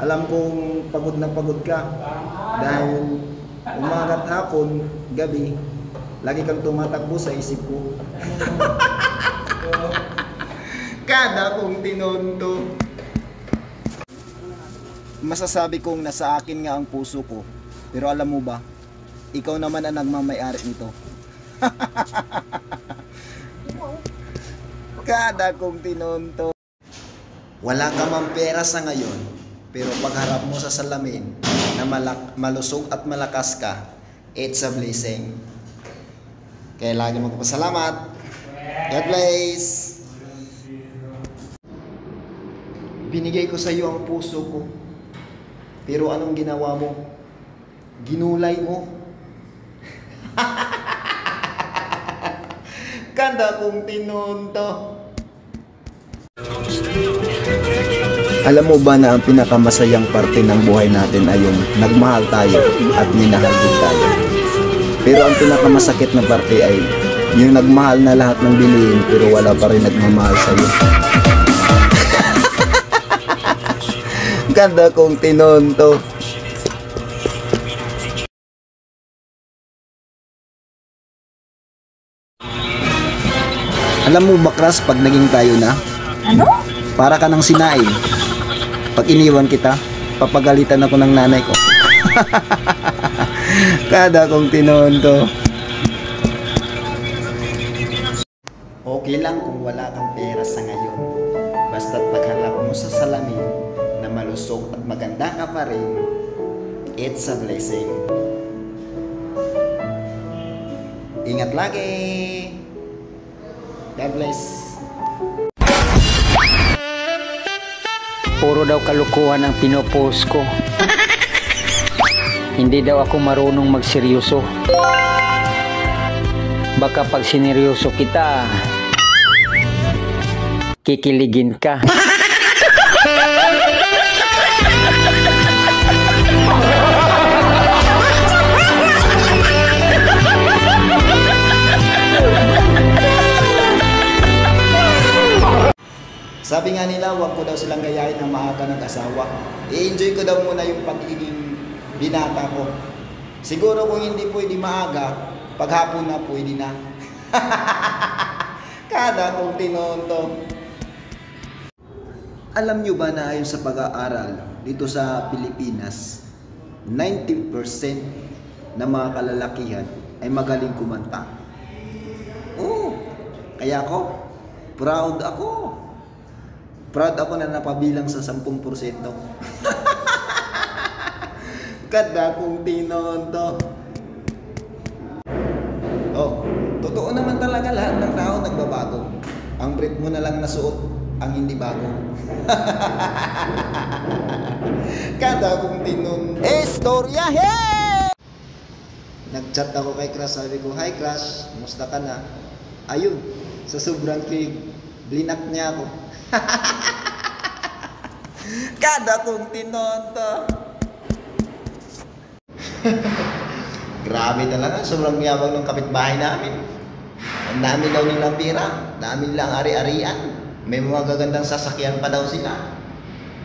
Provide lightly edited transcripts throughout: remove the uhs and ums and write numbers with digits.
Alam kong pagod na pagod ka dahil umaga at hapon, gabi, lagi kang tumatakbo sa isip ko. Kada kong tinonto. Masasabi kong nasa akin nga ang puso ko. Pero alam mo ba, ikaw naman ang nagmamay-ari nito. Kada kong tinonto. Wala ka mang pera sa ngayon, pero pagharap mo sa salamin na malusog at malakas ka, it's a blessing. Kaya lagi magpasalamat. God bless. Binigay ko sa iyo ang puso ko. Pero anong ginawa mo? Ginulay mo. Kada kong tinonto. Alam mo ba na ang pinakamasayang parte ng buhay natin ay yung nagmahal tayo at minahal din tayo. Pero ang pinakamasakit na parte ay yung nagmahal na lahat ng bilihin pero wala pa rin nagmamahal sa'yo. Ganda kong tinonto. Alam mo ba, Crush, pag naging tayo na? Ano? Para ka ng sinaing. Pag iniwan kita, papagalitan ako ng nanay ko. Kada kong tinonto. Okay lang kung wala kang pera sa ngayon. Basta't pagharap mo sa salamin na malusog at maganda ka pa rin, it's a blessing. Ingat lagi. God bless. Puro daw kalukuhan ang pinopost ko. Hindi daw ako marunong magseryoso. Baka pag sineryoso kita, kikiligin ka. Sabi nga nila, huwag ko daw silang gayahin ng maaga ng asawa. I-enjoy ko daw muna yung pagiging binata ko. Siguro kung hindi pwede maaga, paghapon na pwede na. Kada kong tinonto. Alam nyo ba na ayon sa pag-aaral dito sa Pilipinas, 90% ng mga kalalakihan ay magaling kumanta. Oo, kaya ako, proud ako. Proud ako na napabilang sa 10%. Kada kong tinonto. Oh, totoo naman talaga lahat ng tao nagbabago. Ang brief mo na lang nasuot ang hindi bago. Kada kong tinonto. Istorya, hey! Nag-chat ako kay Crush, sabi ko, "Hi Crush, kumusta ka na?" Ayun, sa sobrang kilig, blinak niya ako. Kada kong tinonto. Grabe talaga, sobrang yabang ng kapitbahay namin. Ang dami daw nilang pira, dami nilang ari-arian. May mga gagandang sasakyan pa daw sila.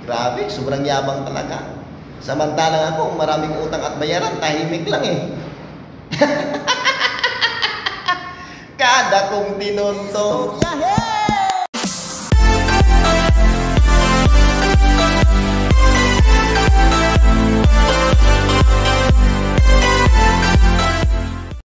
Grabe, sobrang yabang talaga. Samantalang ako, maraming utang at bayaran, tahimik lang eh. Kada kong tinonto.